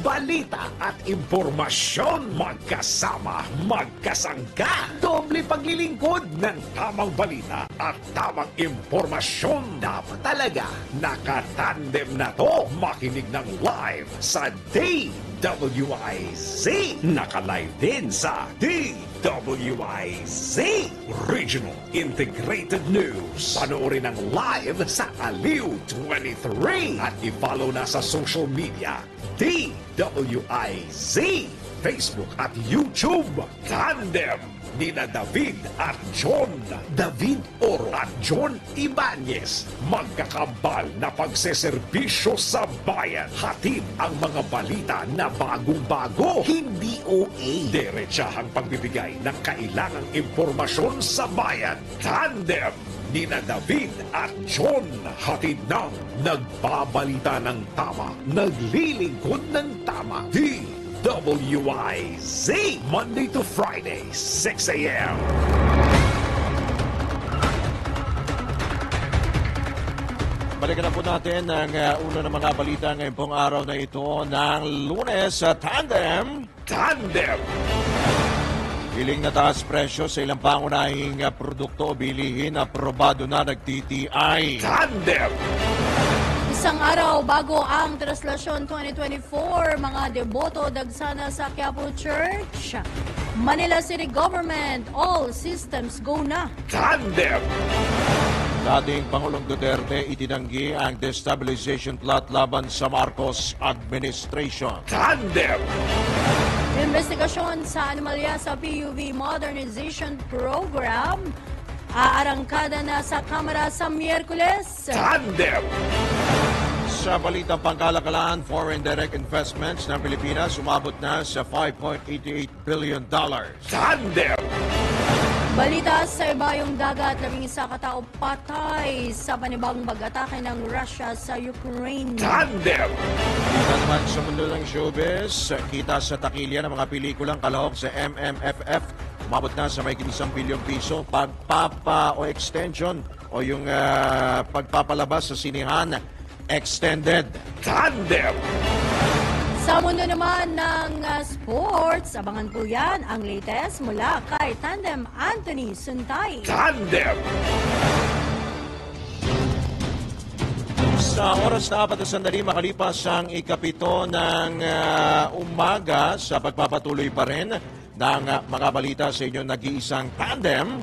balita at impormasyon magkasama, magkasangka. Doble paglilingkod ng tamang balita at tamang impormasyon. Dapat talaga nakatandem na to. Makinig ng live sa DWIZ. Naka-live din sa DWIZ Regional Integrated News. Panoorin ang live sa Aliw 23 at i-follow na sa social media DWIZ, Facebook at YouTube. Tandem nina David at John. David Oro at John Ibanez. Magkakambal na pagseserbisyo sa bayan. Hatid ang mga balita na bagong-bago. Hindi OA. Diretsahang pagbibigay ng kailangang impormasyon sa bayan. Tandem nina David at John. Hatid ng nagbabalita ng tama. Naglilingkod ng tama. WIZ, Monday to Friday, 6 a.m. Balikan na po natin ang una ng mga balita ngayong pong araw na ito ng Lunes sa Tandem. Tandem! Hiling na taas presyo sa ilang pangunahing produkto o bilihin, aprobado na nag-TTI. Tandem! Isang araw bago ang Translasyon 2024, mga deboto dagsana sa Quiapo Church. Manila City Government, all systems go na. Tandem! Dating Pangulong Duterte itinanggi ang destabilization plot laban sa Marcos administration. Tandem! Investigasyon sa anomalya sa PUV Modernization Program. Aarangkada na sa Kamara sa Miyerkules. Tandem! Sa balitang pangkalakalan, foreign direct investments ng Pilipinas umabot na sa $5.88 billion. Tandem! Balita sa ibayong dagat, 11 katao patay sa panibagong pag-atake ng Russia sa Ukraine. Tandem! Kita naman sa mundo ng showbiz, kita sa takilya ng mga pelikulang kalahok sa MMFF. Umabot na sa may 1 bilyong piso. Pagpapa o extension o yung pagpapalabas sa sinihan, extended. Tandem! Sa mundo naman ng sports, abangan po yan ang latest mula kay Tandem Anthony Suntay. Tandem! Sa oras na 4 na sandali makalipas ang ikapito ng umaga sa pagpapatuloy pa rin ng mga balita sa inyong nag-iisang Tandem.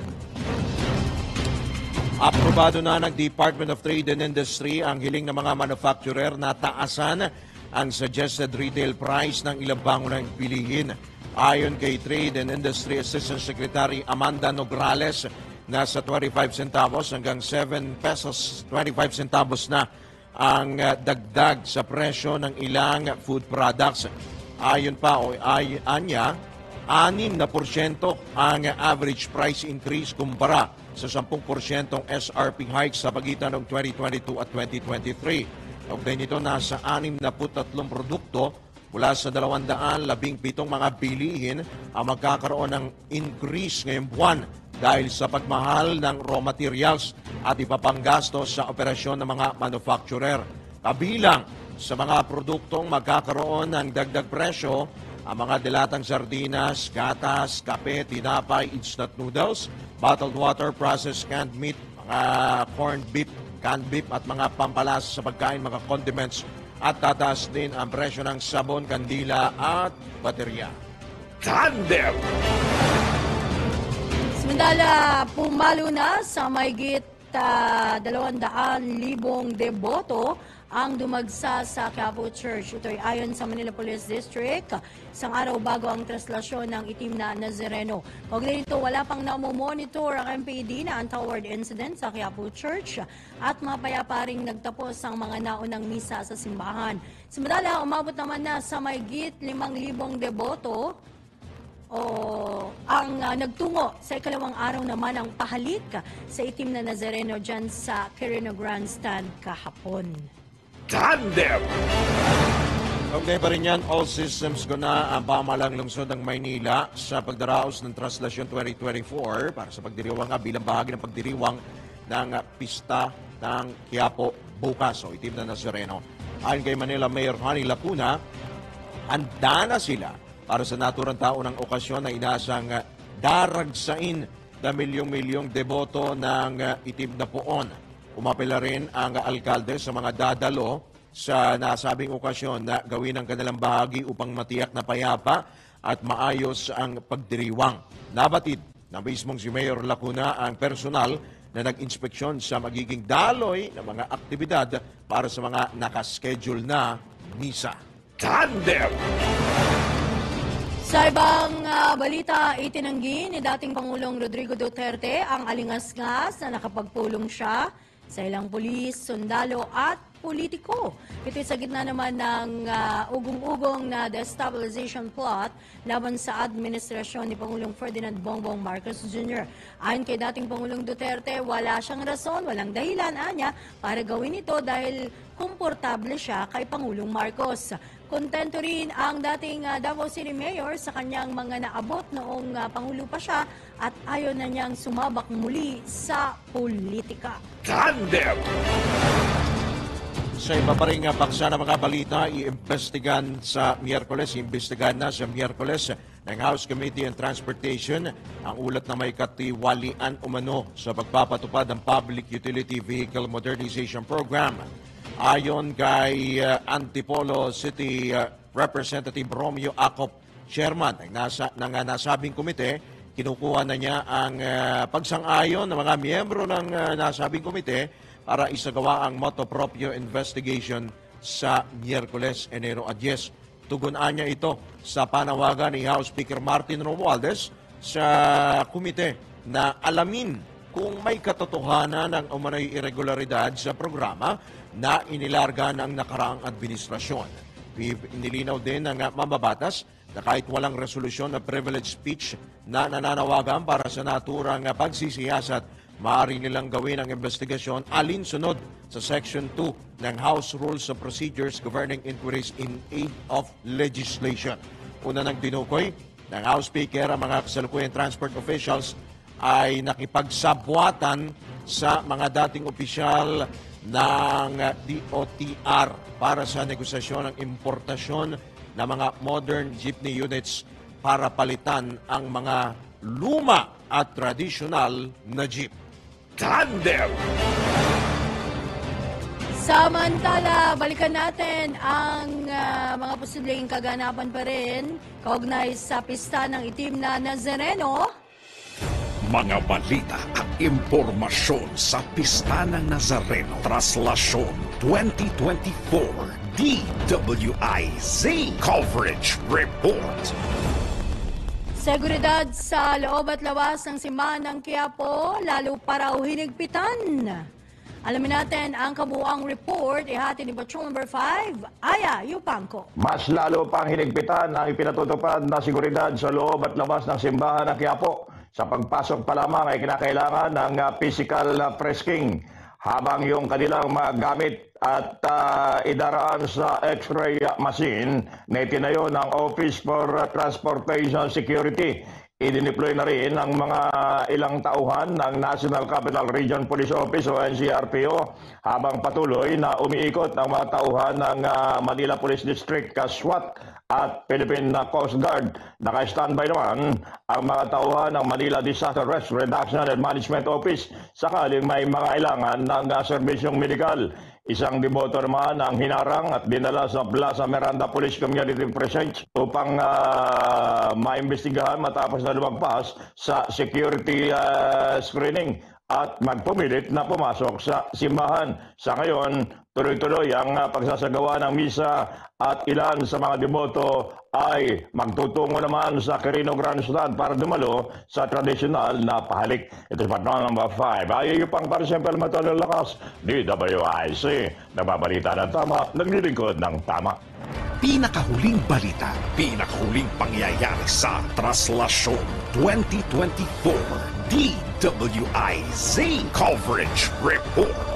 Aprobado na ng Department of Trade and Industry ang hiling ng mga manufacturer na taasan ang suggested retail price ng ilang pangunahing bilihin. Ayon kay Trade and Industry Assistant Secretary Amanda Nograles, nasa 25 centavos hanggang 7 pesos 25 centavos na ang dagdag sa presyo ng ilang food products. Ayon pa o anya, 6% ang average price increase kumpara sa 10% SRP hike sa pagitan ng 2022 at 2023. Kaugnay nito, nasa 63 produkto mula sa 217 mga bilihin ang magkakaroon ng increase ngayong buwan dahil sa pagmahal ng raw materials at iba pang gastos sa operasyon ng mga manufacturer. Kabilang sa mga produktong magkakaroon ng dagdag presyo, ang mga dilatang sardinas, gatas, kape, tinapay, instant noodles, bottled water, processed canned meat, mga corned beef, canned beef at mga pampalasa sa pagkain, mga condiments, at tataas din ang presyo ng sabon, kandila at baterya. Tandem! Samantala, pumalo na sa mahigit 200,000 deboto ang dumagsa sa Quiapo Church. Ito ay ayon sa Manila Police District, isang araw bago ang translasyon ng itim na Nazareno. Kaugnay nito, wala pang namomonitor ang MPD na untoward incident sa Quiapo Church at mapayapa ring nagtapos ang mga naunang misa sa simbahan. Samantala, umabot naman na sa mahigit 5,000 deboto ang nagtungo sa ikalawang araw naman ang pahalik sa itim na Nazareno dyan sa Quirino Grandstand kahapon. Tandem! Okay pa rin yan, all systems go na ang pamahalang lungsod ng Maynila sa pagdaraos ng Translasyon 2024 para sa pagdiriwang bilang bahagi ng pagdiriwang ng pista ng Quiapo bukas o itim na Nazareno. Ayon kay Manila Mayor Honey Lacuna, handa na sila para sa naturang taon ng okasyon na inaasang daragsain na milyong-milyong deboto ng itim na puon. Umapela rin ang alkalde sa mga dadalo sa nasabing okasyon na gawin ang kanilang bahagi upang matiyak na payapa at maayos ang pagdiriwang. Nabatid na mismong si Mayor Lacuna ang personal na nag-inspeksyon sa magiging daloy ng mga aktibidad para sa mga nakaschedule na misa. Tandem! Sa ibang balita, itinanggi ni dating Pangulong Rodrigo Duterte ang alingasngas na nakapagpulong siya sa ilang pulis, sundalo at politiko. Ito'y sa gitna naman ng ugong-ugong na destabilization plot laban sa administrasyon ni Pangulong Ferdinand Bongbong Marcos Jr. Ayon kay dating Pangulong Duterte, wala siyang rason, walang dahilan anya para gawin ito dahil komportable siya kay Pangulong Marcos. Kontento rin ang dating Davao City Mayor sa kanyang mga naabot noong Pangulo pa siya at ayaw na niyang sumabak muli sa politika. Tandem! Sa iba pa rin paksa ng mga balita, iimbestigahan na sa Miyerkules ng House Committee on Transportation ang ulat na may katiwalian umano sa pagpapatupad ng Public Utility Vehicle Modernization Program. Ayon kay Antipolo City Representative Romeo Acop, chairman ng nasabing komite, kinukuha na niya ang pagsang-ayon ng mga miyembro ng nasabing komite para isagawa ang motu proprio investigation sa Miyerkules, Enero 10. Tugunan niya ito sa panawagan ni House Speaker Martin Romualdez sa komite na alamin kung may katotohanan ng umano'y irregularidad sa programa na inilarga ng nakaraang administrasyon. Inilinaw din ng mambabatas na kahit walang resolusyon na privilege speech na nananawagan para sa naturang pagsisiyasat, maaari nilang gawin ang investigasyon alinsunod sa Section 2 ng House Rules of Procedures Governing Inquiries in Aid of Legislation. Una ng tinukoy ng House Speaker, ang mga kasalukuyang transport officials ay nakipagsabwatan sa mga dating opisyal ng DOTR para sa negosasyon ng importasyon ng mga modern jeepney units para palitan ang mga luma at tradisyonal na jeep. Tandem! Samantala, balikan natin ang mga posibleng kaganapan pa rin kaugnay sa pista ng itim na Nazareno. Mga balita at impormasyon sa Pista ng Nazareno Traslasyon 2024 DWIZ Coverage Report. Seguridad sa loob at labas ng simbahan ng Quiapo, lalo pa raw hinigpitan. Alamin natin ang kabuuang report, ihati ni Patrol Number 5, Aya Yupanco. Mas lalo pang hinigpitan ang ipinatutupad na seguridad sa loob at labas ng simbahan ng Quiapo. Sa pagpasok pa lamang ay kinakailangan ng physical fresking habang yung kanilang mga gamit at idaraan sa X-ray machine na itinayo ng Office for Transportation Security. Idineploy na rin ang mga ilang tauhan ng National Capital Region Police Office o NCRPO habang patuloy na umiikot ang mga tauhan ng Manila Police District SWAT at Philippine Coast Guard. Naka-standby naman ang mga tauhan ng Manila Disaster Risk Reduction and Management Office sakaling may mga kailangan ng serbisyong medikal. Isang deboto naman ang hinarang at dinala sa Plaza Miranda Police Community Precinct upang maimbestigahan matapos na lumagpas sa security screening at magpumilit na pumasok sa simbahan. Sa ngayon, tuloy-tuloy ang pagsasagawa ng misa at ilan sa mga deboto ay magtutungo naman sa Quirino Grandstand para dumalo sa tradisyonal na pahalik. Ito sa Patrol Number 5. Ayaw pang para siyempre matulong lakas, DWIC. Nagbabalita ng tama, naglilingkod ng tama. Pinakahuling balita, pinakahuling pangyayari sa Traslasyon 2024 DWIZ Coverage Report.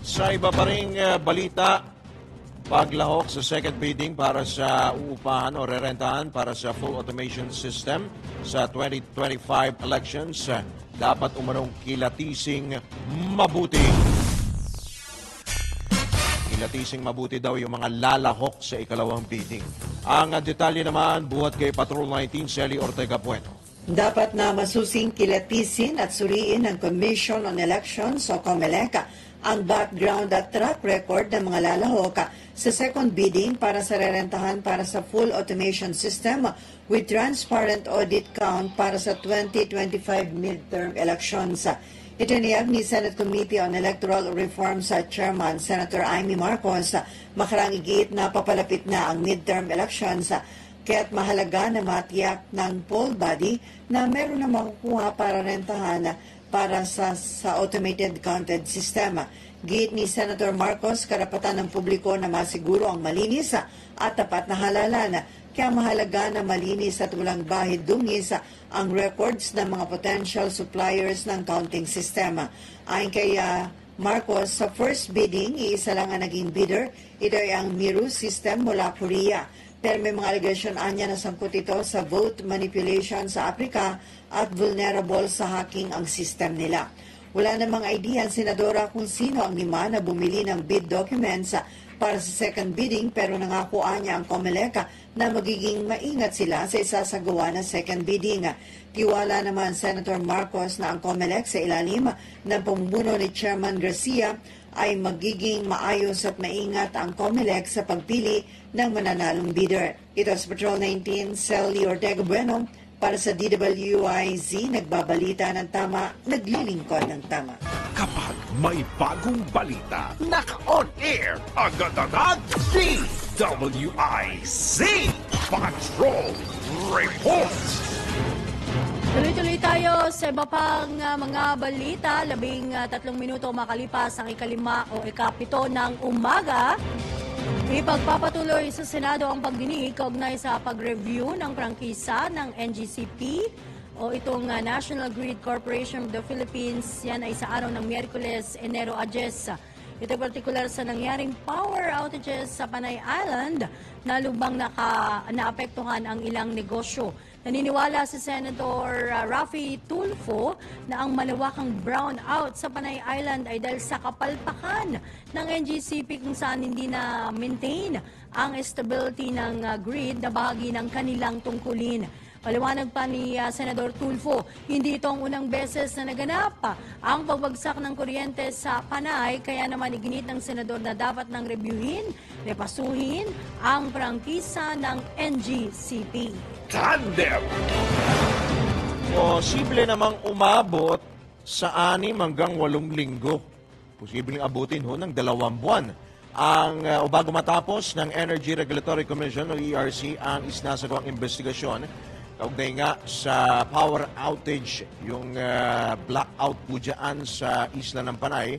Sa iba pa ring balita, paglahok sa second bidding para sa uupahan o rerentahan para sa full automation system sa 2025 elections, dapat umanong kilatising mabuti. Kilatising mabuti daw yung mga lalahok sa ikalawang bidding. Ang detalye naman buhat kay Patrol 19 Sally Ortega Bueno. Dapat na masusing kilatisin at suriin ng Commission on Elections o COMELEC ang background at track record ng mga lalahok sa second bidding para sa rerentahan para sa full automation system with transparent audit count para sa 2025 midterm elections. Itiniyag ni Senate Committee on Electoral Reforms sa Chairman Senator Amy Marcos makarang igiit na papalapit na ang midterm elections kaya't mahalaga na matiyak ng poll body na meron na makukuha para rentahan para sa automated counted system. Giit ni Senator Marcos, karapatan ng publiko na masiguro ang malinis at tapat na halalan. Kaya mahalaga na malinis at walang bahid dungis ang records ng mga potential suppliers ng counting system. Ayon kay Marcos, sa first bidding, iisa lang ang naging bidder. Ito ay ang Miru system mula Korea. Pero may mga allegation anya na sangkot ito sa vote manipulation sa Africa at vulnerable sa hacking ang system nila. Wala namang idea ang senadora kung sino ang lima na bumili ng bid documents para sa second bidding pero nangako niya ang COMELEC na magiging maingat sila sa isasagawa na second bidding. Tiwala naman Senator Marcos na ang COMELEC sa ilalim ng pamumuno ni Chairman Garcia ay magiging maayos at maingat ang COMELEC sa pagpili ng mananalong bidder. Ito sa Patrol 19, Sally Ortega Bueno para sa DWIZ, nagbabalita ng tama, naglilingkod ng tama. Kapag may bagong balita, naka-on air, agad-agad, DWIZ Patrol Report! Tuloy-tuloy tayo sa iba pang mga balita. 13 minuto makalipas ang ikalima o ikapito ng umaga. Ipagpapatuloy sa Senado ang pagdinig kaugnay sa pag-review ng prangkisa ng NGCP o itong National Grid Corporation of the Philippines. Yan ay sa araw ng Miyerkules, Enero 10. Ito partikular sa nangyaring power outages sa Panay Island na lubang naapektuhan ang ilang negosyo. Naniniwala si Senator Raffy Tulfo na ang malawakang brownout sa Panay Island ay dahil sa kapalpakan ng NGCP kung saan hindi na maintain ang stability ng grid na bahagi ng kanilang tungkulin. Paliwanag pa ni Senador Tulfo, hindi ito ang unang beses na naganap ang pagbagsak ng kuryente sa Panay, kaya naman iginit ng Senador na dapat nang reviewin, repasuhin ang prangkisa ng NGCP. Tandem! Posible namang umabot sa 6 hanggang 8 linggo. Posibleng abutin ng 2 buwan. O bago matapos ng Energy Regulatory Commission o ERC ang isinasagawang investigasyon kaugnay nga sa power outage, yung blackout po dyan sa isla ng Panay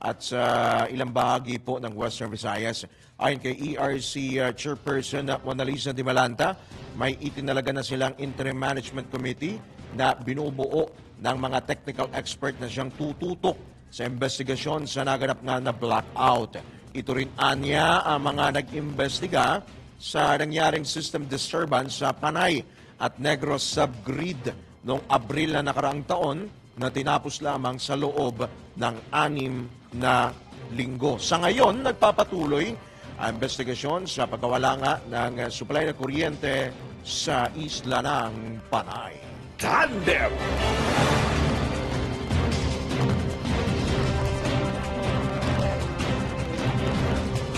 at sa ilang bahagi po ng Western Visayas. Ayon kay ERC Chairperson Mona Lisa Dimalanta, may itinalaga na silang Interim Management Committee na binubuo ng mga technical expert na siyang tututok sa investigasyon sa naganap nga na blackout. Ito rin anya ang mga nag-imbestiga sa nangyaring system disturbance sa Panay at Negros subgrid noong Abril na nakaraang taon na tinapos lamang sa loob ng 6 na linggo. Sa ngayon, nagpapatuloy ang investigasyon sa pagkawala nga ng supply na kuryente sa isla ng Panay. Tandem!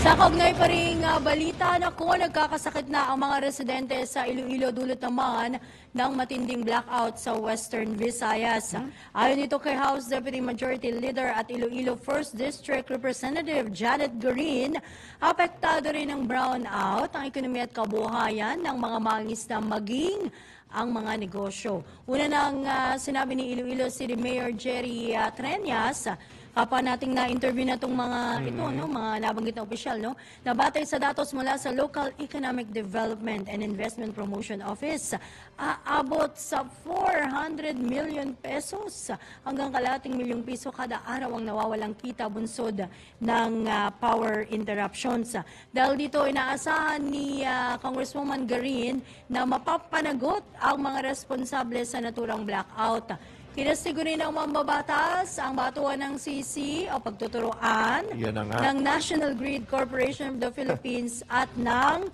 Sa kaugnay pa rin balita, nagkakasakit na ang mga residente sa Iloilo dulot naman ng matinding blackout sa Western Visayas. Ayon ito kay House Deputy Majority Leader at Iloilo 1st District Representative Janet Garin, apektado rin ng brownout ang ekonomiya at kabuhayan ng mga mangingisda maging ang mga negosyo. Una nang sinabi ni Iloilo City Mayor Jerry Treñas, kapag nating na-interview na itong mga ito, mga nabanggit na opisyal, na batay sa datos mula sa Local Economic Development and Investment Promotion Office, aabot sa 400 million pesos hanggang kalahating milyong piso kada araw ang nawawalang kita bunsod ng power interruptions. Dahil dito, inaasahan ni Congresswoman Garin na mapapanagot ang mga responsable sa naturang blackout. Kinasigurin ng mambabatas ang batuan ng CC o pagtuturuan Yan na nga. ng National Grid Corporation of the Philippines at ng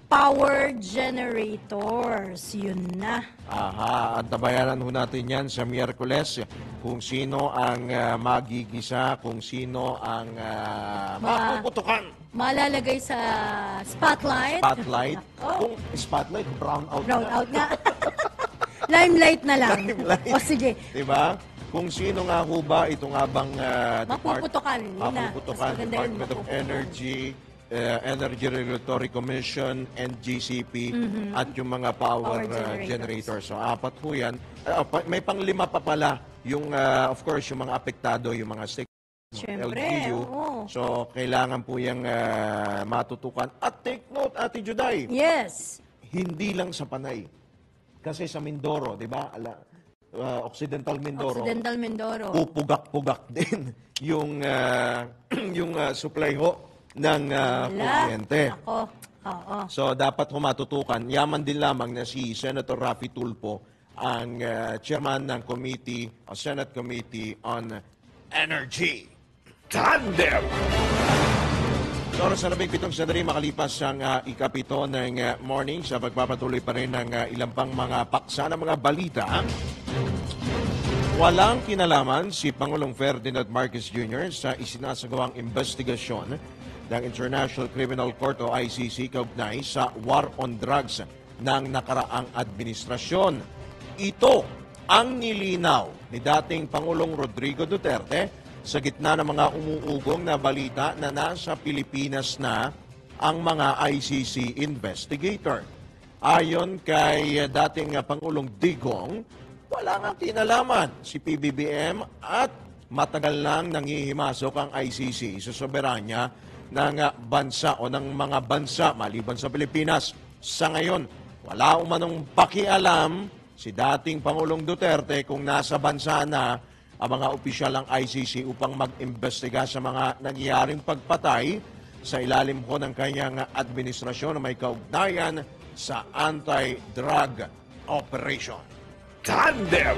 power generators. Yun na. Aha, at tabayanan ho natin yan sa Miyerkules kung sino ang magigisa, kung sino ang mapuputukan. Malalagay sa spotlight. Spotlight. Oh, Kung spotlight, brown out brown na. out nga. Limelight na lang. Limelight. O sige. Diba? Kung sino nga ho ba ito nga bang Mapuputukan. Yun na. mapuputukan, Mas maganda yun, Department of mapuputukan. Energy, Energy Regulatory Commission, NGCP, at yung mga power, Power generators. So, apat ho yan. May pang-5 pa pala yung, of course, yung mga apektado, yung mga Siyempre, LGU. oo. So, kailangan po yung matutukan. At take note, Ate Juday, Yes. hindi lang sa Panay. Kasi sa Mindoro, di ba? Occidental Mindoro. Occidental Mindoro. Pupugak-pugak din yung supply ho ng kuryente. Ako. Oo. So dapat humatutukan. Yaman din lamang na si Senator Raffy Tulfo ang chairman ng committee, Senate Committee on Energy. Tandem! Oras na 17 sandali makalipas ang ikapito ng morning sa pagpapatuloy pa rin ng ilang pang mga paksa ng mga balita. Walang kinalaman si Pangulong Ferdinand Marcos Jr. sa isinasagawang investigasyon ng International Criminal Court o ICC kaugnay sa war on drugs ng nakaraang administrasyon. Ito ang nilinaw ni dating Pangulong Rodrigo Duterte sa gitna ng mga umuugong na balita na nasa Pilipinas na ang mga ICC investigator. Ayon kay dating Pangulong Digong, wala nga kinalaman si PBBM at matagal lang nangihimasok ang ICC sa soberanya ng bansa o ng mga bansa maliban sa Pilipinas. Sa ngayon, wala umanong pakialam si dating Pangulong Duterte kung nasa bansa na ang mga opisyal ng ICC upang mag-imbestiga sa mga nangyayaring pagpatay sa ilalim ko ng kanyang administrasyon na may kaugnayan sa anti-drug operation. Tandem!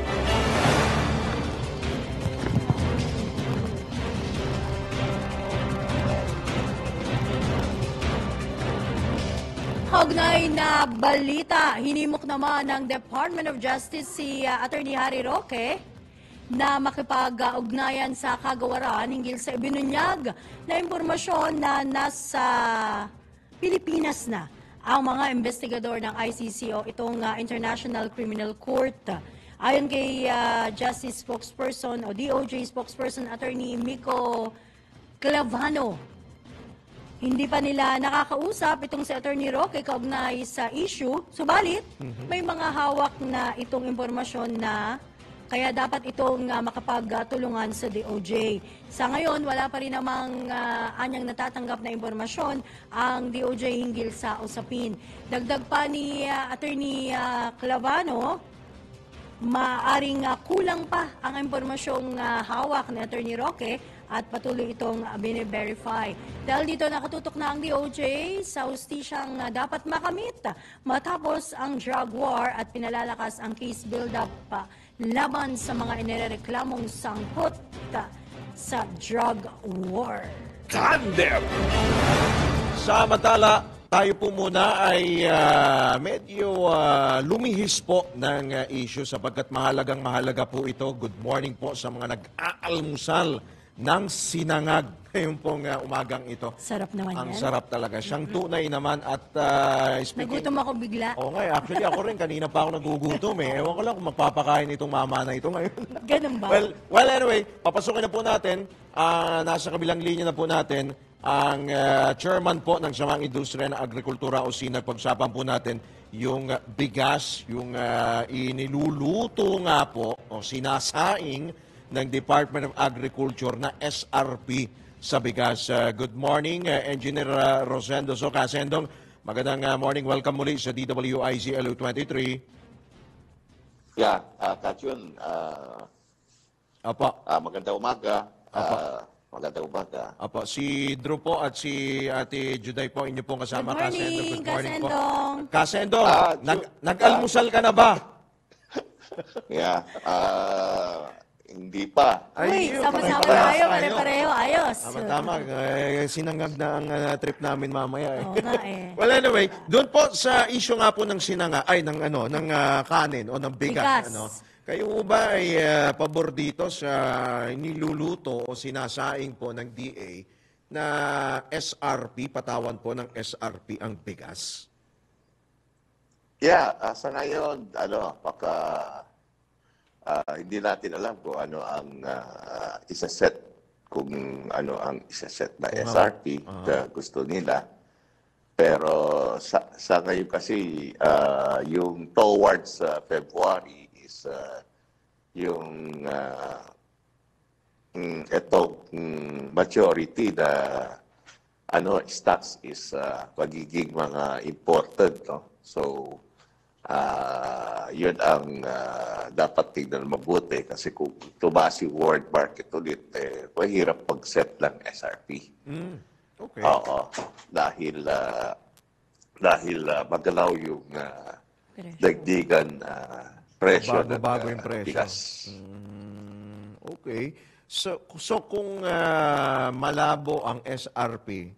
Kaugnay na balita, hinimok naman ng Department of Justice si Attorney Harry Roque na makipag-ugnayan sa kagawaran hinggil sa ibinunyag na impormasyon na nasa Pilipinas na ang mga investigador ng ICC o itong International Criminal Court. Ayon kay Justice Spokesperson o DOJ Spokesperson Attorney Miko Clavano, hindi pa nila nakakausap itong si Attorney Roque kaugnay sa issue. Subalit, may mga hawak na itong impormasyon na kaya dapat itong makapagtulungan sa DOJ. Sa ngayon, wala pa rin namang anyang natatanggap na impormasyon ang DOJ hinggil sa usapin. Dagdag pa ni Attorney Clavano, maaring kulang pa ang impormasyong hawak ni Attorney Roque at patuloy itong bine-verify. Dahil dito nakatutok na ang DOJ sa hustisyang dapat makamit matapos ang drug war at pinalalakas ang case build-up laban sa mga inireklamong sangkot sa drug war. Tandem! Samantala, tayo po muna ay medyo lumihis po ng issue sapagkat mahalaga po ito. Good morning po sa mga nag-aalmusal ng sinangag ngayon pong umagang ito. Sarap naman Ang yan. sarap talaga. Siyang tunay naman at speaking... Nagutom ako bigla. Oo nga, actually ako rin kanina pa ako nagugutom eh. Ewan ko lang kung magpapakain itong mama na ito ngayon. Ganun ba? Well anyway, papasukin na po natin. Nasa kabilang linya na po natin ang chairman po ng Samang Industriya ng Agrikultura o SINAG. Pag-usapan po natin yung bigas, yung iniluluto nga po o sinasaing ng Department of Agriculture na SRP sa bigas. Good morning, Engineer Rosendo Casendong. Magandang morning. Welcome muli sa DWIZ LU23. Yeah, Kachun, Apo. magandang umaga. Magandang umaga. Apo, si Drew po at si Ate Juday po, inyo pong kasama. Good morning, Good morning po. Kasendong. Kasendong, Ah, nag-almusal ka na ba? Yeah. Hindi pa. Uy, Ayun, sama-sama pare-parehas tayo, tayo. pare-pareho, ayos. Tama-tama, sinangag na ang trip namin mamaya. Oo nga eh. Well, anyway, doon po sa issue nga po ng sinanga, ay ng ng kanin o ng bigas. Bigas. Kayo ba ay pabor dito sa niluluto o sinasaing po ng DA na SRP, patawan po ng SRP ang bigas? Yeah, sa ngayon, baka hindi natin alam kung ano ang isaset, kung ano ang isaset na SRP na gusto nila. Pero sa ngayon kasi, yung towards February is yung itong majority na stocks is magiging mga imported, no? So, yun ang dapat tignan mabuti kasi kung tumaas yung world market ulit, mahirap mag-set ng SRP. Okay. Oo. Dahil magalaw yung dagdigan presyo Bago-bago yung presyo. bigas. Okay. So kung malabo ang SRP,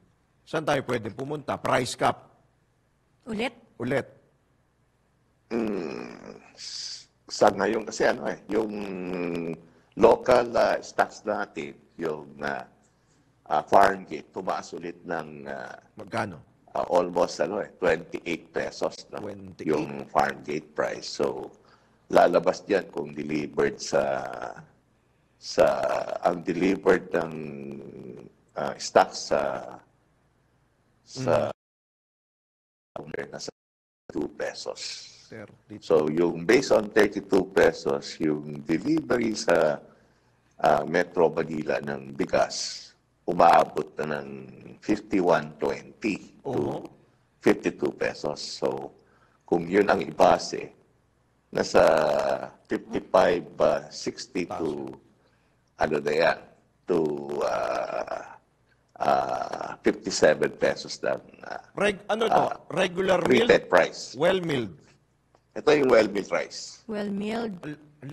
saan tayo pwede pumunta? Price cap ulit. Sa ngayon kasi yung local stocks natin, yung farm gate, tumaas ulit ng Magkano? almost 28 pesos na 28. yung farm gate price. So lalabas diyan kung delivered ang delivered ng stocks sa nasa 2 pesos. 30. So, yung based on 32 pesos, yung delivery sa Metro Manila ng bigas, umaabot na ng 51.20 to 52 pesos. So, kung yun ang ibase, nasa 55.60 to, to 57 pesos ng Regular milled? retail price. Well-milled? Ito yung well-milled rice. Well-milled.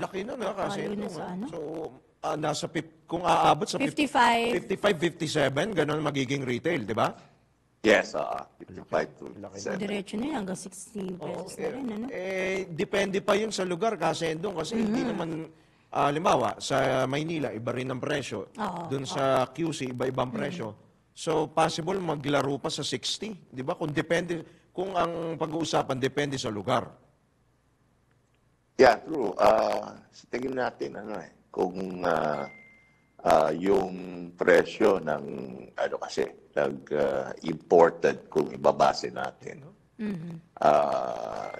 Laki na kasi Lalo na ito. sa ano? So, nasa kung aabot sa 55. 55, 57, ganun magiging retail, di ba? Yes, 55 to So, 7. diretso na yan, hanggang 60 pesos na rin, ano? Depende pa yun sa lugar kasi doon kasi hindi naman halimbawa sa Maynila iba rin ang presyo. Doon sa QC iba-ibang presyo. So possible maglaro pa sa 60, 'di ba? Kung ang pag-uusapan depende sa lugar. Yeah, true. Tingin natin kung yung presyo ng kasi nag-imported kung ibabase natin.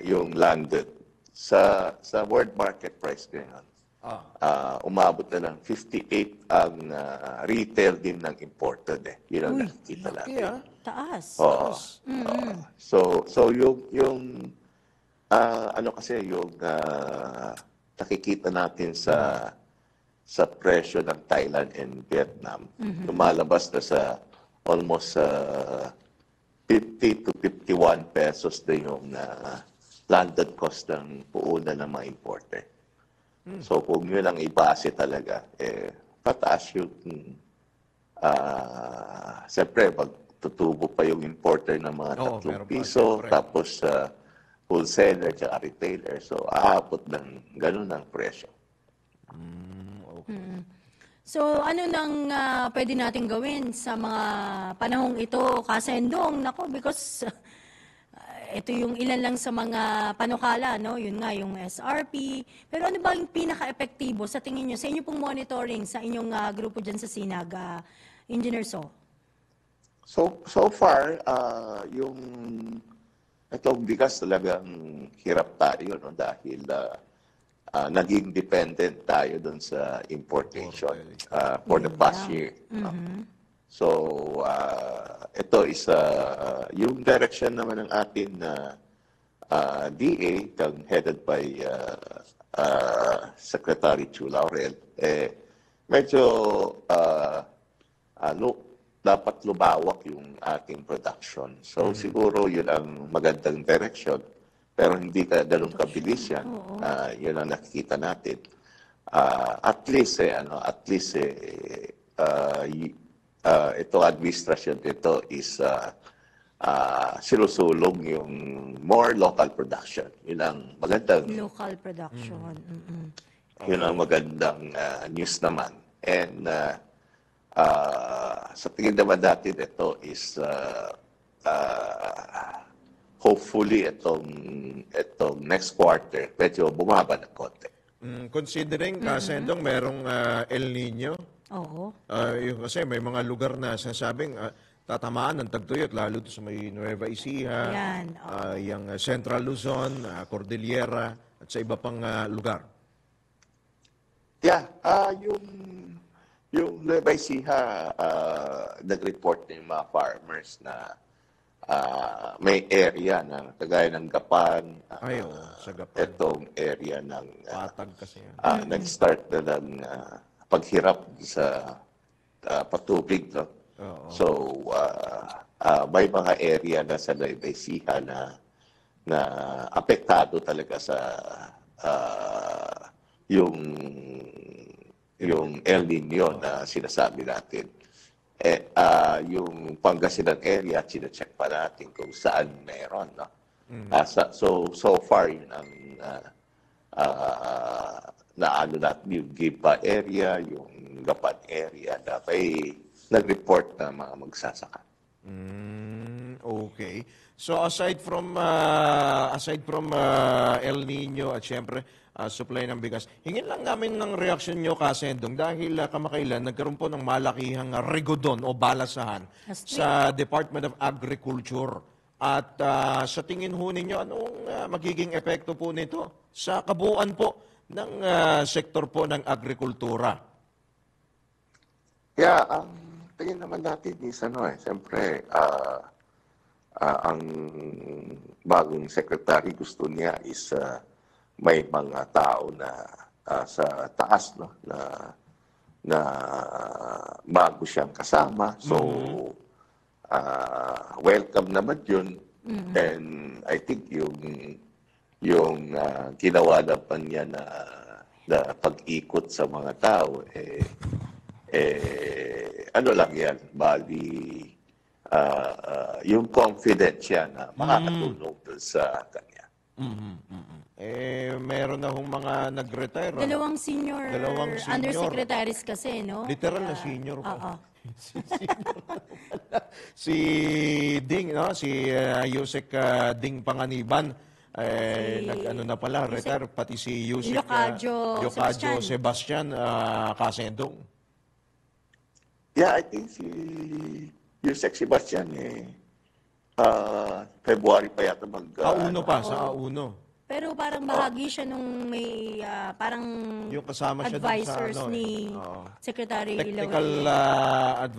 Yung landed sa world market price ngayon. Umabot na ng 58 ang retail din ng imported. Yun ang nakikita natin. Taas. So yung kasi yung nakikita natin sa presyo ng Thailand and Vietnam, lumalabas na sa almost 50 to 51 pesos na yung landed cost ng puhunan ng mga importer. So kung yun ang ibase talaga, pataas yung siyempre magtutubo pa yung importer ng mga 3 piso, tapos wholesaler at retailer. So aabot ng ganun ang presyo. So, ano nang pwede natin gawin sa mga panahong ito, Kasendong? Nako, because ito yung ilan lang sa mga panukala, no? Yun nga, yung SRP. Pero ano ba yung pinaka-epektibo sa tingin nyo, sa inyo pong monitoring, sa inyong grupo dyan sa SINAG, Engineer So? So far, yung itong bigas talagang hirap tayo, no? Dahil naging dependent tayo dun sa importation for the past year. So, ito is yung direction naman ng atin DA, headed by Secretary Chu Laurel, medyo dapat lumawak yung ating production. So, siguro yun ang magandang direction pero hindi ka ganun kabilis yan. Yun ang nakikita natin. At least ito administrasyon ito is sinusulong yung more local production. Yun ang magandang Local production. yun ang magandang news naman. And sa tingin naman natin ito is hopefully itong next quarter medyo bumaba ng konti. Considering, Sendong, merong El Nino, Oo. kasi may mga lugar na sasabing tatamaan ng tagtuyot, lalo sa may Nueva Ecija, Yan, yung Central Luzon, Cordillera, at sa iba pang lugar. Yeah, yung Nueva Ecija, nag-report ng mga farmers na may area na kagaya ng Gapan, Sa Gapan. itong area ng Patag kasi yan. nag-start na ng paghirap sa patubig. No? So, may mga area na sa Nueva Ecija na apektado talaga sa yung El Nino na sinasabi natin. Yung Pangasinan area, sinecheck pa natin kung saan meron. No? So far, yun ang naano natin yung Gipa area, yung Gapan area na may nag-report na mga magsasaka. Okay. So aside from El Nino at syempre supply ng bigas, hingin lang namin ng reaksyon nyo, Kasendong, dahil kamakailan nagkaroon po ng malakihang regodon o balasahan sa Department of Agriculture. At sa tingin ho ninyo, anong magiging epekto po nito sa kabuuan po ng sektor po ng agrikultura? Yeah, ang tingin naman natin is siyempre, ang bagong secretary gusto niya is may mga tao na sa taas na bago siyang kasama. So welcome naman yun. And I think yung ginawa naman niya na pag-ikot sa mga tao ano lang yan, bali yung confidence siya na makakatulong dun sa kanya. Meron na hong mga nag-retire. Dalawang senior undersecretaries kasi, no? Literal na senior po. Oo. Si Ding, no? Si Yusek Ding Panganiban, nag-ano na pala, retire. Pati si Yusek Yocadio Sebastian, Kasendong. Yeah, I think si Yusek Sebastian February pa yata Auno pa, sa Auno. Pero parang bahagi siya nung may parang Yung kasama siya dun sa, advisors ni Secretary technical Ilaw.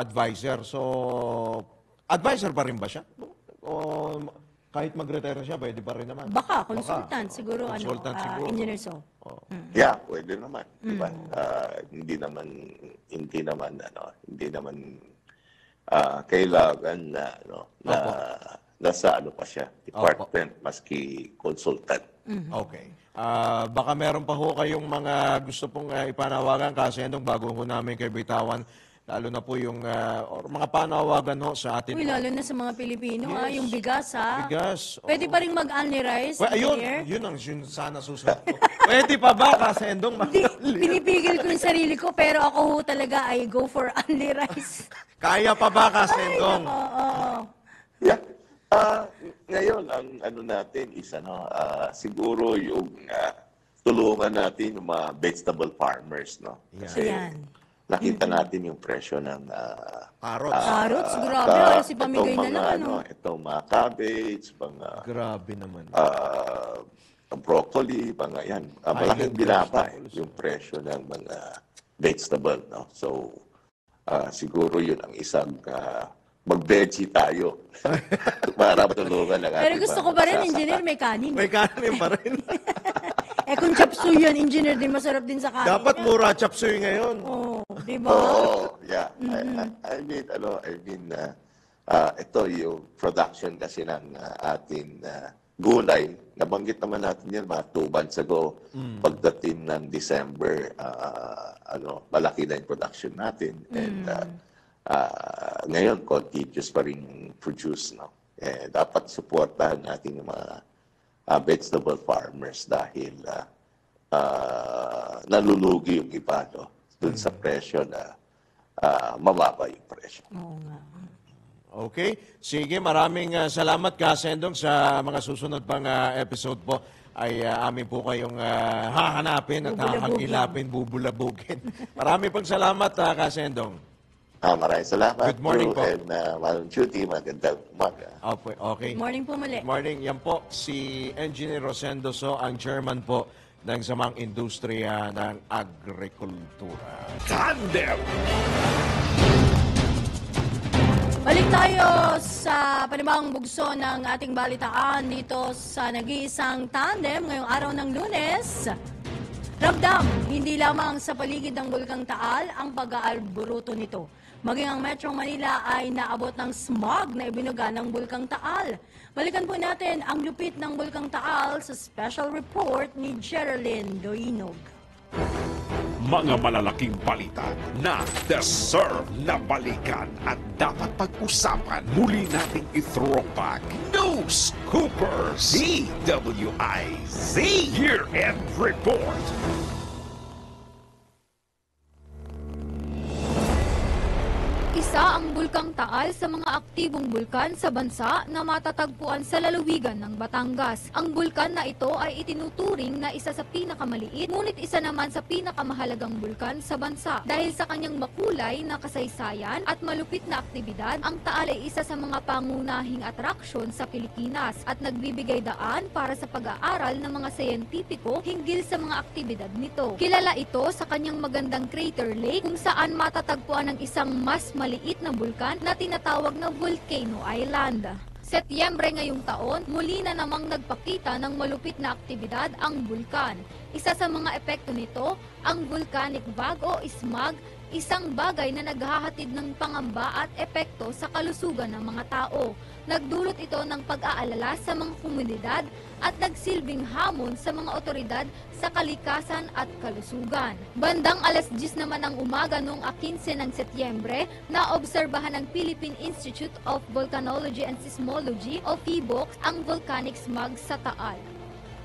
advisor. So, advisor pa rin ba siya? O kahit mag-retire siya, pwede pa rin naman. Baka, consultant, siguro, Consultant siguro. Engineer So. Yeah, pwede naman, di ba? Hindi naman kailangan na nasa ano pa siya, department, maski consultant. Okay. Baka meron pa ho kayong mga gusto pong ipanawagan, Kasendong, bago ho namin kayo bitawan, lalo na po yung or mga panawagan ho sa atin. Uy, lalo na sa mga Pilipino, yung bigas, Bigas. Pwede pa rin mag-only rice, Well, engineer? yun ang sana susunod ko. Pwede pa ba, Kasendong? Hindi, pinipigil ko yung sarili ko, pero ako ho talaga ay go for only rice. Kaya pa ba, Kasendong? Yeah. Ngayon, ang ano natin is siguro yung tulungan natin yung mga vegetable farmers, no? Kasi Ayan. nakita natin yung presyo ng Carrots. Carrots, grabe. Si pamigay na lang, ano? Itong mga cabbage, mga Grabe naman. broccoli, mga yan. Malaking binaba yung presyo ng mga vegetable, no? So, siguro yun ang isang mag-veggie tayo para matulungan ang ating Pero gusto ko pa rin, magsasaka. engineer, may kanin. May kanin pa rin. Kung chop suey yun, engineer, din masarap din sa kanin. Dapat mura chop suey ngayon. Oo, di ba? Oo, yeah. I mean, ito yung production kasi ng ating gulay, nabanggit naman natin yan mga 2 months ago. Pagdating ng December, malaki na yung production natin. And ngayon, continuous pa rin produce. No? Dapat supportahan natin yung mga vegetable farmers dahil nalulugi yung iba dun sa presyo na mababa yung presyo. Oo nga. Okay. Sige, maraming salamat Kasendong sa mga susunod pang episode po ay amin po kayong hahanapin at hahangilapin, bubulabugin. Maraming pang salamat Kasendong. Maraming salamat. Good morning po. And Madam Judy, magandang umaga. Okay. Good morning po muli. Good morning. Yan po si Engineer Rosendo So, ang chairman po ng samang industriya ng agrikultura. Tandem! Balik tayo sa panibang bugso ng ating balitaan dito sa nag-iisang tandem ngayong araw ng Lunes. Ramdam, hindi lamang sa paligid ng Bulkang Taal ang pag-aalburuto nito. Maging ang Metro Manila ay naabot ng smog na ibinuga ng Bulkang Taal. Balikan po natin ang lupit ng Bulkang Taal sa special report ni Geraldine Doinog. Mga malalaking balita na deserve na balikan at dapat pag-usapan. Muli nating i-throwback. News Coopers DWIZ Year-End Report. Isa ang Bulkang Taal sa mga aktibong bulkan sa bansa na matatagpuan sa lalawigan ng Batangas. Ang bulkan na ito ay itinuturing na isa sa pinakamaliit, ngunit isa naman sa pinakamahalagang bulkan sa bansa. Dahil sa kanyang makulay na kasaysayan at malupit na aktibidad, ang Taal ay isa sa mga pangunahing atraksyon sa Pilipinas at nagbibigay daan para sa pag-aaral ng mga siyentipiko hinggil sa mga aktibidad nito. Kilala ito sa kanyang magandang crater lake kung saan matatagpuan ang isang mas maliit na bulkan na tinatawag na Volcano Island. Setyembre ngayong taon, muli na namang nagpakita ng malupit na aktibidad ang bulkan. Isa sa mga epekto nito, ang volcanic fog o smog, isang bagay na naghahatid ng pangamba at epekto sa kalusugan ng mga tao. Nagdulot ito ng pag-aalala sa mga komunidad at nagsilbing hamon sa mga otoridad sa kalikasan at kalusugan. Bandang alas 10 naman ng umaga noong 15 ng Setyembre, naobserbahan ng Philippine Institute of Volcanology and Seismology o PHIVOLCS ang volcanic smog sa Taal.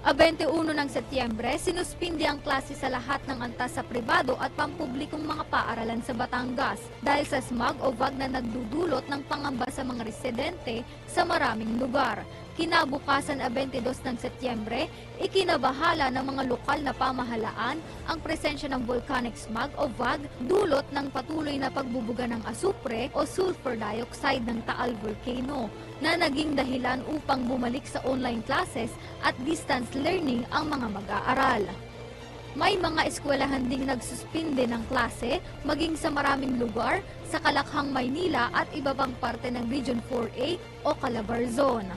21 ng Setyembre, sinuspindi ang klase sa lahat ng antas sa pribado at pampublikong mga paaralan sa Batangas dahil sa smog o fog na nagdudulot ng pangamba sa mga residente sa maraming lugar. Kinabukasan 22 ng Setyembre, ikinabahala ng mga lokal na pamahalaan ang presensya ng volcanic smog o fog dulot ng patuloy na pagbubuga ng asupre o sulfur dioxide ng Taal Volcano na naging dahilan upang bumalik sa online classes at distance learning ang mga mag-aaral. May mga eskwelahan ding nagsuspinde ng klase maging sa maraming lugar sa Kalakhang, Maynila at iba pang parte ng Region 4A o Calabarzon.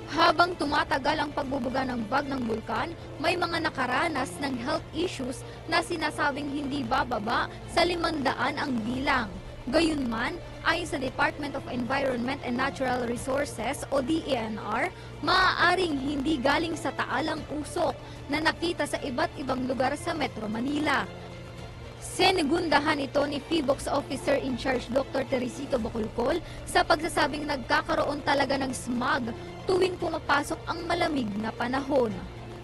Habang tumatagal ang pagbubuga ng fog ng bulkan, may mga nakaranas ng health issues na sinasabing hindi bababa sa 500 ang bilang. Gayunman, ayon sa Department of Environment and Natural Resources o DENR, maaaring hindi galing sa Taal ang usok na nakita sa iba't ibang lugar sa Metro Manila. Senegundahan ito ni PHIVOLCS Officer in Charge Dr. Teresito Bacolcol sa pagsasabing nagkakaroon talaga ng smog tuwing pumapasok ang malamig na panahon.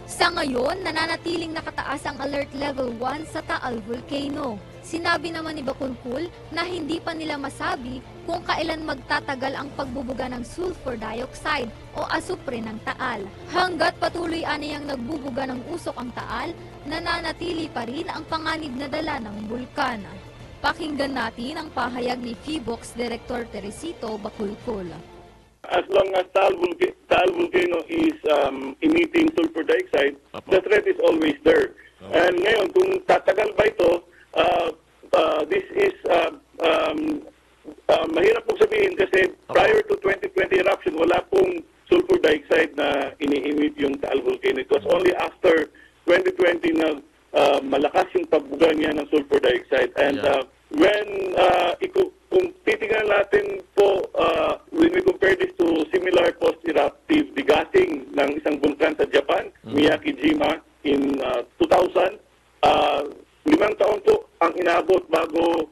Sa ngayon, nananatiling nakataas ang Alert Level 1 sa Taal Volcano. Sinabi naman ni Bacolcol na hindi pa nila masabi kung kailan magtatagal ang pagbubuga ng sulfur dioxide o asupre ng Taal. Hanggat patuloy aniyang nagbubuga ng usok ang Taal, nananatili pa rin ang panganib na dala ng bulkan. Pakinggan natin ang pahayag ni PHIVOLCS Director Teresito Bacolcol. As long as Taal Volcano is emitting sulfur dioxide, the threat is always there. And ngayon, kung tatagal ba ito, this is mahirap pong sabihin kasi prior to 2020 eruption, wala pong sulfur dioxide na ini-emit yung Taal Volcano. It was only after 2020 na malakas yung pagbuga niya ng sulfur dioxide. And kung titingnan natin po, when we compare this to similar post-eruptive degassing ng isang bulkan sa Japan, Miyakijima, in 2000. 5 taon po ang inabot bago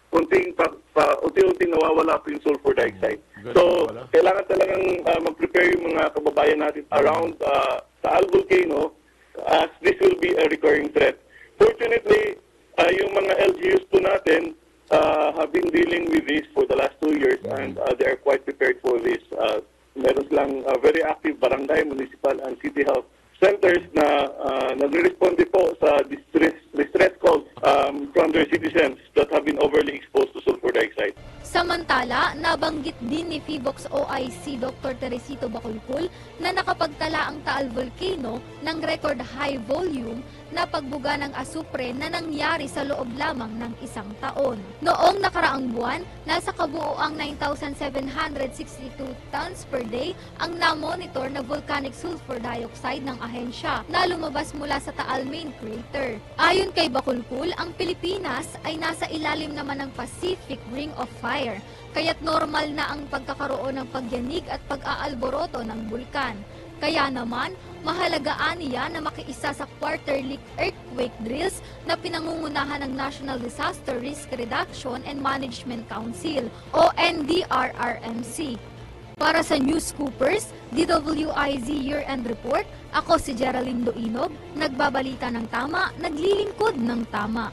unti-unting nawawala po yung sulfur dioxide. So, kailangan talagang mag-prepare yung mga kababayan natin around Taal Volcano as this will be a recurring threat. Fortunately, yung mga LGUs po natin have been dealing with this for the last 2 years and they are quite prepared for this. Meron silang very active barangay, municipal and city health centers na nagre-responde po sa distress calls from their citizens that have been overly exposed to sulfur dioxide. Samantala, nabanggit din ni PHIVOLCS OIC Dr. Teresito Bacolcol na nakapagtala ang Taal Volcano ng record high volume na pagbuga ng asupre na nangyari sa loob lamang ng 1 taon. Noong nakaraang buwan, nasa kabuoang 9,762 tons per day ang na-monitor na volcanic sulfur dioxide ng ahensya na lumabas mula sa Taal Main Crater. Ayon kay Bacolcol, ang Pilipinas ay nasa ilalim naman ng Pacific Ring of Fire, kaya't normal na ang pagkakaroon ng pagyanig at pag-aalboroto ng bulkan. Kaya naman, mahalagaan niya na makiisa sa quarterly earthquake drills na pinangungunahan ng National Disaster Risk Reduction and Management Council o NDRRMC. Para sa News Scoopers, DWIZ Year-End Report, ako si Geraldine Doinog, nagbabalita ng tama, naglilingkod ng tama.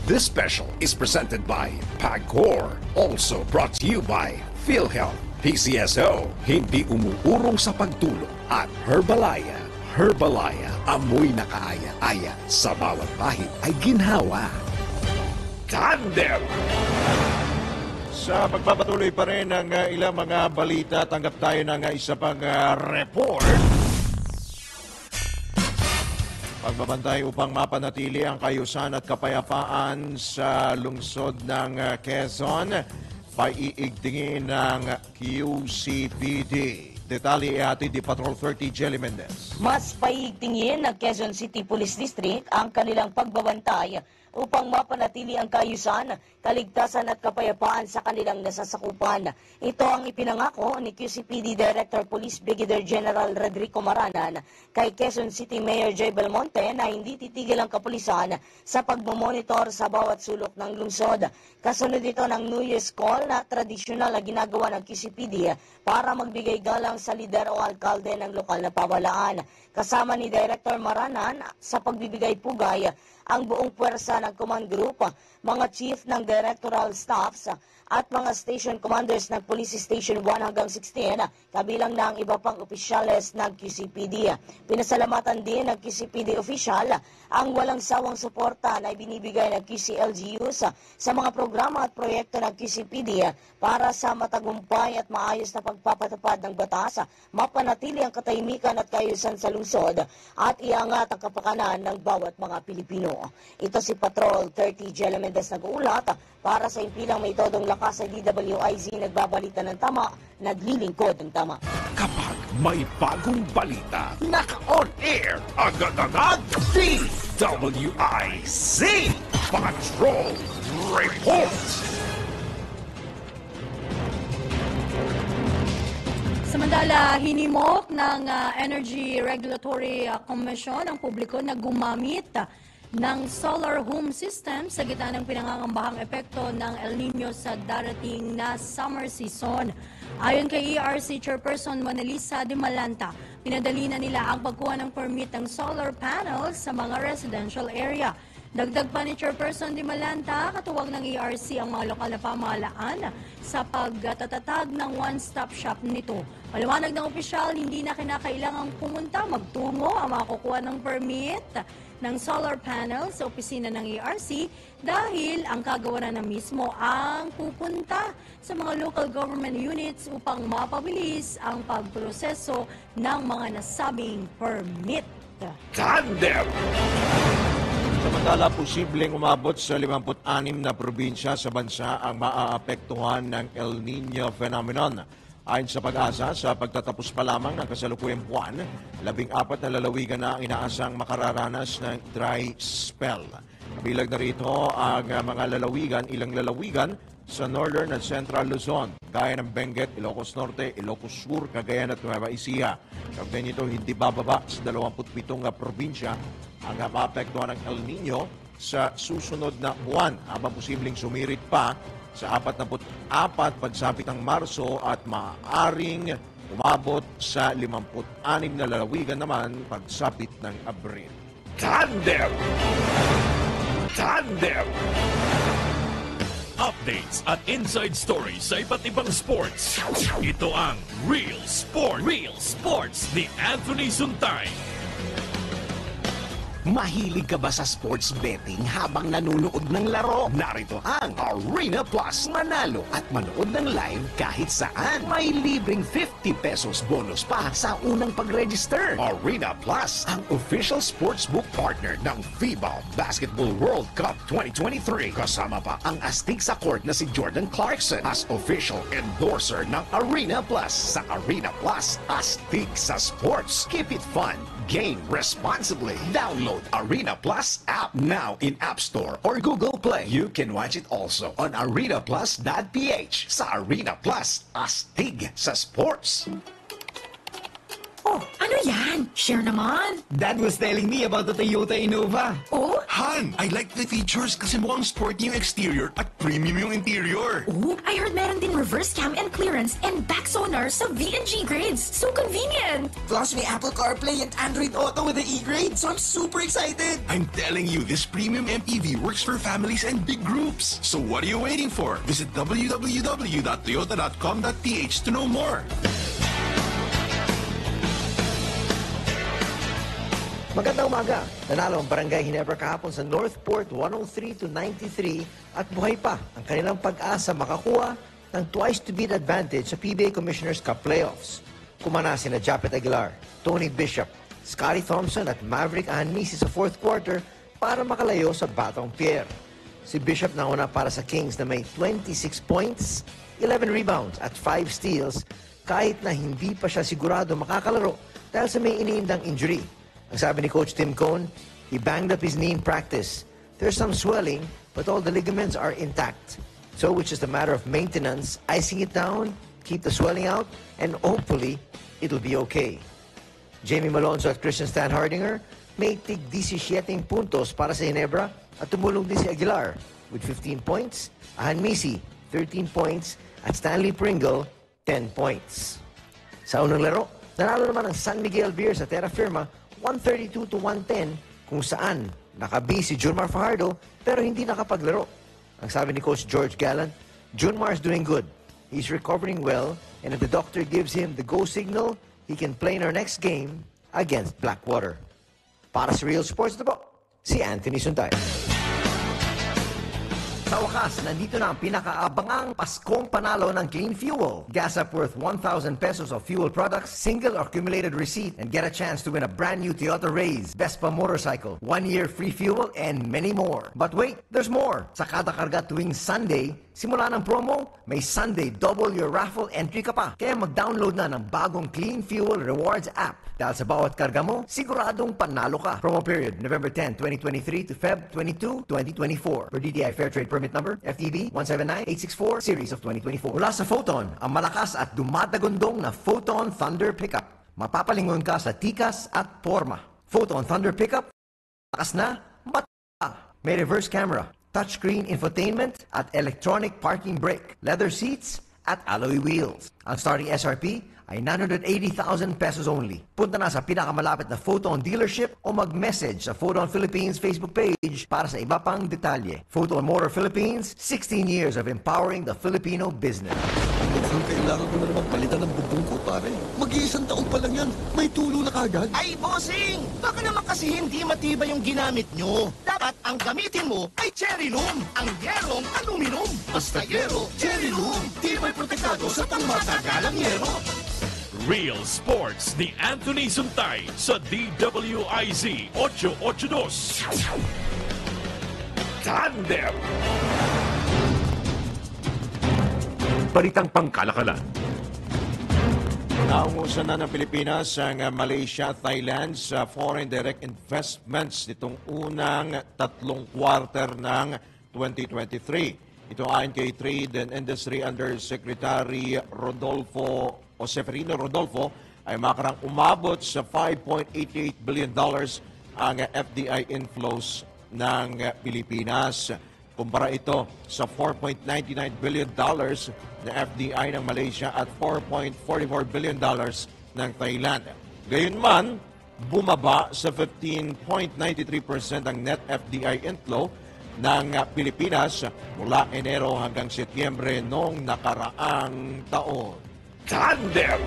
This special is presented by PAGCOR, also brought to you by PhilHealth, PCSO, hindi umuurong sa pagtulong, at Herbalaya. Herbalaya, amoy nakaaya-aya, sa bawat pahit ay ginhawa. Tandem! Sa pagpapatuloy pa rin ng ilang mga balita, tanggap tayo ng isa pang report. Pagbabantay upang mapanatili ang kayusan at kapayapaan sa lungsod ng Quezon, paiigtingin ng QCPD. Detalye ihatid ni Patrol 30 Jelly Mendez. Mas paiigtingin ng Quezon City Police District ang kanilang pagbabantay upang mapanatili ang kaayusan, kaligtasan at kapayapaan sa kanilang nasasakupan. Ito ang ipinangako ni QCPD Director Police Brigadier General Rodrigo Maranan kay Quezon City Mayor Joy Belmonte na hindi titigil ang kapulisan sa pagmamonitor sa bawat sulok ng lungsod. Kasunod ito ng New Year's Call na tradisyonal na ginagawa ng QCPD para magbigay galang sa lider o alkalde ng lokal na pamahalaan. Kasama ni Director Maranan sa pagbibigay pugay ang buong puwersa ng command group, mga chief ng directoral staffs at mga station commanders ng Police Station 1 hanggang 16, kabilang na ang iba pang opisyales ng QCPD. Pinasalamatan din ng QCPD official ang walang sawang suporta na ibinibigay ng QCLGUs sa mga programa at proyekto ng QCPD para sa matagumpay at maayos na pagpapatupad ng batas, mapanatili ang katahimikan at kaayusan sa lungsod at iangat ang kapakanan ng bawat mga Pilipino. Ito si Patrol 30 Jelly Mendez nag-uulat para sa impilang may todong lakas sa DWIZ, nagbabalita ng tama, naglilingkod ng tama. Kapag may bagong balita, naka-on air, agad-agad, DWIZ Patrol Report! Samantala, hinimok ng Energy Regulatory Commission ang publiko na gumamit ng solar home system sa gitna ng pinangangambahang epekto ng El Nino sa darating na summer season. Ayon kay ERC Chairperson Manalisa de Malanta, pinadali na nila ang pagkuha ng permit ng solar panels sa mga residential area. Dagdag pa ni Chairperson de Malanta, katuwag ng ERC ang mga lokal na pamahalaan sa pagtatatag ng one-stop shop nito. Paliwanag ng opisyal, hindi na kinakailangang pumunta magtungo ang mga kukuha ng permit ng solar panel sa opisina ng ERC dahil ang kagawaran na mismo ang pupunta sa mga local government units upang mapabilis ang pagproseso ng mga nasabing permit. Tandem! Samantala, posibleng umabot sa 56 na probinsya sa bansa ang maaapektuhan ng El Nino phenomenon. Ayon sa Pag-asa, sa pagtatapos pa lamang ng kasalukuyang buwan, 14 na lalawigan na inaasang makararanas ng dry spell. Kabilang na rito ang mga ilang lalawigan sa Northern at Central Luzon, gaya ng Benguet, Ilocos Norte, Ilocos Sur, Cagayan at Nueva Ecija. Kaugnay nito, hindi bababa sa 27 probinsya ang maapektuhan ng El Nino sa susunod na buwan, habang posibleng sumirit pa sa 44 pagsapit ng Marso at maaaring umabot sa 56 na lalawigan naman pagsapit ng Abril. Tandem! Tandem! Updates at inside stories sa iba't ibang sports. Ito ang Real Sports. Real Sports ni Anthony Suntay. Mahilig ka ba sa sports betting habang nanonood ng laro? Narito ang Arena Plus. Manalo at manood ng live kahit saan. May libreng 50 pesos bonus pa sa unang pag-register. Arena Plus, ang official sportsbook partner ng FIBA Basketball World Cup 2023. Kasama pa ang astig sa court na si Jordan Clarkson as official endorser ng Arena Plus. Sa Arena Plus, astig sa sports. Keep it fun. Game responsibly. Download Arena Plus app now in App Store or Google Play. You can watch it also on arenaplus.ph. Sa Arena Plus, astig sa sports. Oh, ano yan? Share naman. Dad was telling me about the Toyota Innova. Oh? Han, I like the features kasi mukhang sporty yung exterior at premium yung interior. Oh, I heard meron din reverse cam and clearance and back sonar sa V&G grades. So convenient. Plus may Apple CarPlay and Android Auto with the E-grade, so I'm super excited. I'm telling you, this premium MPV works for families and big groups. So what are you waiting for? Visit www.toyota.com.ph to know more. Magandang umaga. Nanalo ang Barangay Ginebra kahapon sa Northport 103-93 at buhay pa ang kanilang pag-asa makakuha ng twice-to-beat advantage sa PBA Commissioners Cup Playoffs. Kumana sina Japet Aguilar, Tony Bishop, Scotty Thompson at Maverick Ahanmisi sa fourth quarter para makalayo sa Batong Pierre. Si Bishop nauna para sa Kings na may 26 points, 11 rebounds at 5 steals kahit na hindi pa siya sigurado makakalaro dahil sa may iniindang injury. Ang sabi ni Coach Tim Cone, he banged up his knee in practice. There's some swelling, but all the ligaments are intact. So it's just a matter of maintenance, icing it down, keep the swelling out, and hopefully, it'll be okay. Jamie Malonzo at Christian Stan Hardinger may tig 17 puntos para sa Ginebra at tumulong din si Aguilar with 15 points, Ahanmisi 13 points, at Stanley Pringle 10 points. Sa unang laro, nanalo naman ang San Miguel Beer sa Terra Firma 132-110 kung saan nakabi si Junmar Fajardo pero hindi nakapaglaro. Ang sabi ni Coach George Gallant, Junmar is doing good. He's recovering well and if the doctor gives him the go signal, he can play in our next game against Blackwater. Para sa Real Sports na po, si Anthony Suntay. Sa wakas, nandito na ang pinakaabangang Paskong panalo ng Clean Fuel. Gas up worth 1,000 pesos of fuel products, single or accumulated receipt, and get a chance to win a brand new Toyota Raze, Vespa motorcycle, 1-year free fuel, and many more. But wait, there's more! Sa kada karga tuwing Sunday, simula ng promo, may Sunday double your raffle entry ka pa. Kaya mag-download na ng bagong Clean Fuel Rewards app. Dahil sa bawat karga mo, siguradong panalo ka. Promo period, November 10, 2023 to Feb 22, 2024. Per DTI Fair Trade Permit Number, FTB 179864, Series of 2024. Mula sa Photon, ang malakas at dumadagundong na Photon Thunder Pickup. Mapapalingon ka sa tikas at porma. Photon Thunder Pickup, lakas na, mata. May reverse camera, touchscreen infotainment at electronic parking brake, leather seats at alloy wheels. Ang starting SRP ay 980,000 pesos only. Punta na sa pinakamalapit na Photon dealership o mag-message sa Photon Philippines Facebook page para sa iba pang detalye. Photon Motor Philippines, 16 years of empowering the Filipino business. Mukhang kailangan ko na naman palitan ng bubong ko, pare. Mag-iisang taon pa lang yan. May tulo na kagad. Ay, bossing! Baka naman kasi hindi matibay yung ginamit nyo. Dapat ang gamitin mo ay Cherry Loom. Ang yerong aluminum. Basta yero, Cherry Loom. Tibay protektado sa pangmatagalang yero. Real Sports ni Anthony Suntay sa DWIZ 882. Tandem! Balitang pangkalakalan. Naungusan na ng Pilipinas ang Malaysia at Thailand sa foreign direct investments nitong unang tatlong quarter ng 2023. Ito ayon kay Trade and Industry Undersecretary Seferino Rodolfo ay makarang umabot sa $5.88 billion ang FDI inflows ng Pilipinas. Kumpara ito sa $4.99 billion na FDI ng Malaysia at $4.44 billion ng Thailand. Gayunman, bumaba sa 15.93% ang net FDI inflow ng Pilipinas mula Enero hanggang Setyembre noong nakaraang taon. Tandem!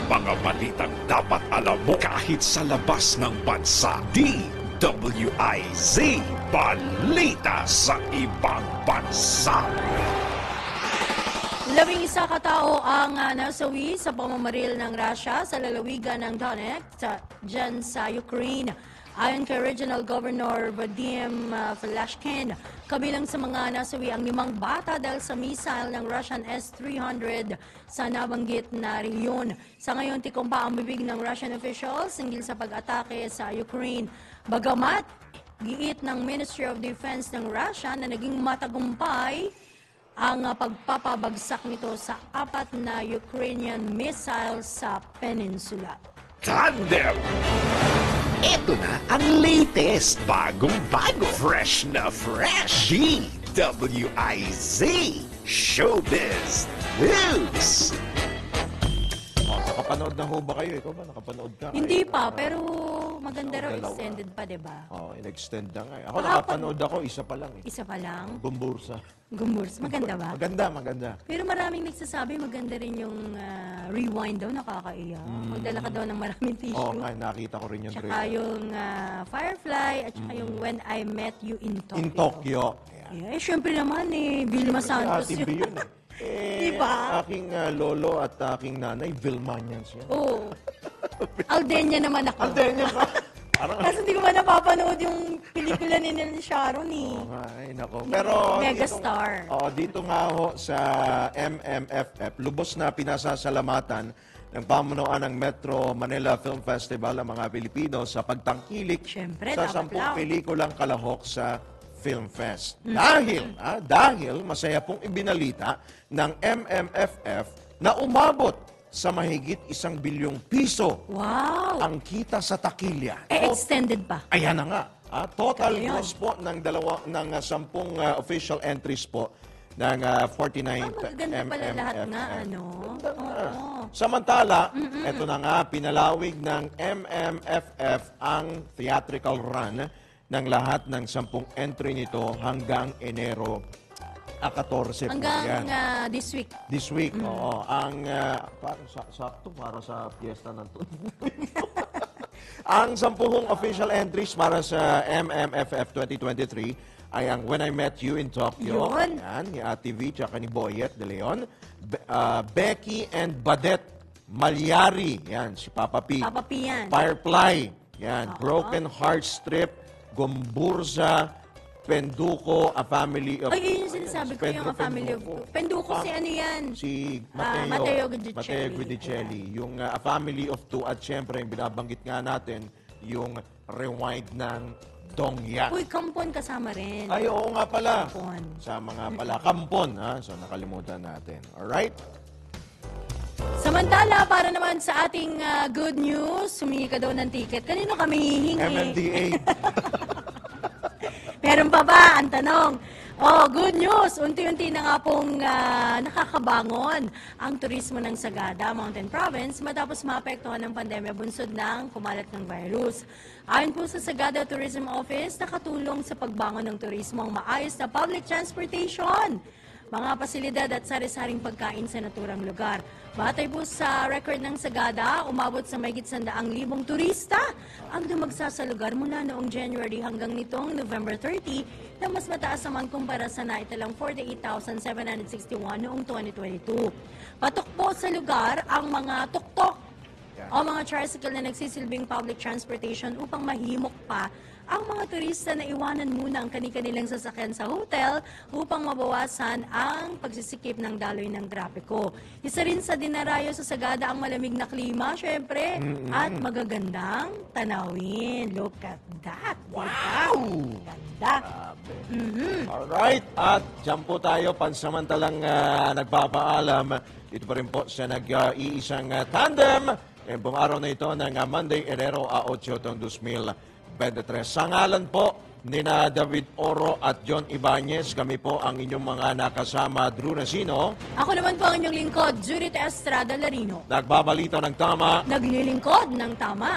Mga balitang dapat alam mo kahit sa labas ng bansa. DWIZ Balita sa Ibang Bansa. 11 katao ang nasawi sa pamamaril ng Russia sa lalawigan ng Donetsk dyan sa Ukraine. Ayon kay Regional Governor Vadim Falashkin, kabilang sa mga nasawi ang 5 bata dahil sa missile ng Russian S-300 sa nabanggit na rehiyon. Sa ngayon, tikom pa ang bibig ng Russian officials hinggil sa pag-atake sa Ukraine. Bagamat, giit ng Ministry of Defense ng Russia na naging matagumpay ang pagpapabagsak nito sa 4 na Ukrainian missiles sa peninsula. Tandem! Ito na ang latest, bagong-bago, fresh na fresh. DWIZ Showbiz News. Nakapanood na ho ba kayo? Ikaw ba nakapanood ka? Hindi pa, pero maganda raw extended pa, diba? Oo, in-extend na nga. Ako nakapanood ako, isa pa lang. Isa pa lang? Gumbursa. Gumbursa. Maganda ba? Maganda. Pero maraming nagsasabi maganda rin yung rewind daw, nakakaiyak. Magdala ka daw ng maraming tissue. Oo, nakita ko rin yung Tsaka yung Firefly at saka yung When I Met You in Tokyo. In Tokyo. Eh, syempre naman Vilma Santos Ate B yun diba? Aking lolo at aking nanay, Vilmanians yan. Oo. Aldenya naman ako. Aldenya ka? Kasi hindi ko ba napapanood yung pelikula ni Nel Sharon Ay, nako. Pero Megastar. Dito nga ho sa MMFF, lubos na pinasasalamatan ng pamunuan ng Metro Manila Film Festival ang mga Pilipino sa pagtangkilik sa 10 pelikulang kalahok sa Film Fest. Dahil masaya pong ibinalita ng MMFF na umabot sa mahigit 1 bilyong piso ang kita sa takilya. Extended pa. Ayan na nga. Total gross po ng 10 official entries po ng 49th Magaganda pala lahat MMFF. nga, Samantala, eto na nga, pinalawig ng MMFF ang theatrical run ng lahat ng 10 entry nito hanggang Enero 14 hanggang this week. This week, oo. Ang sakto para sa piyesta ng ang 10 official entries para sa MMFF 2023 ay ang When I Met You in Tokyo. Yun. Yan, ni Ate V tsaka ni Boyet de Leon. Becky and Badet Malyari. Yan, si Papa P. Papa P yan. Firefly. Yan, Broken Heart Strip. Gumbursa, Penduko, A Family of... Ay, yun yung sinasabi ko, yung A Family of... Penduko si ano yan? Si Matteo Guidicelli. Yung A Family of Two at syempre, yung binabanggit nga natin, yung rewind ng Dongyan. Uy, Kampon kasama rin. Ay, oo nga pala. Kampon. Sama nga pala. Kampon, ha? So, nakalimutan natin. Alright? Samantala, para naman sa ating good news, humingi ka daw ng ticket. Kanino kami hihingi? MMDA. Meron pa ba? Ang tanong. Good news! Unti-unti na nga pong nakakabangon ang turismo ng Sagada, Mountain Province, matapos maapektuhan ng pandemya bunsod ng kumalat ng virus. Ayon po sa Sagada Tourism Office, nakatulong sa pagbangon ng turismo ang maayos na public transportation, mga pasilidad at sari-saring pagkain sa naturang lugar. Batay po sa record ng Sagada, umabot sa mahigit 100,000 turista ang dumagsa sa lugar mula noong January hanggang nitong November 30 na mas mataas naman kumpara sa naitalang 48,761 noong 2022. Patok po sa lugar ang mga tuktok o mga tricycle na nagsisilbing public transportation upang mahimok pa ang mga turista na iwanan muna ang kani-kanilang sasakyan sa hotel upang mabawasan ang pagsisikip ng daloy ng trapiko. Isa rin sa dinarayo sa Sagada ang malamig na klima, syempre, at magagandang tanawin. Look at that. Wow! Ganda. Alright, at dyan po tayo pansamantalang nagpapaalam. Dito pa rin po sa nag-iisang tandem. Ngayon pong araw na ito ng Monday, Enero 8, 2023. Sa ngalan po ni na David Oro at John Ibanez, kami po ang inyong mga nakasama, Drew Nasino. Ako naman po ang inyong lingkod, Judith Estrada Larino. Nagbabalita ng tama. Naglilingkod ng tama.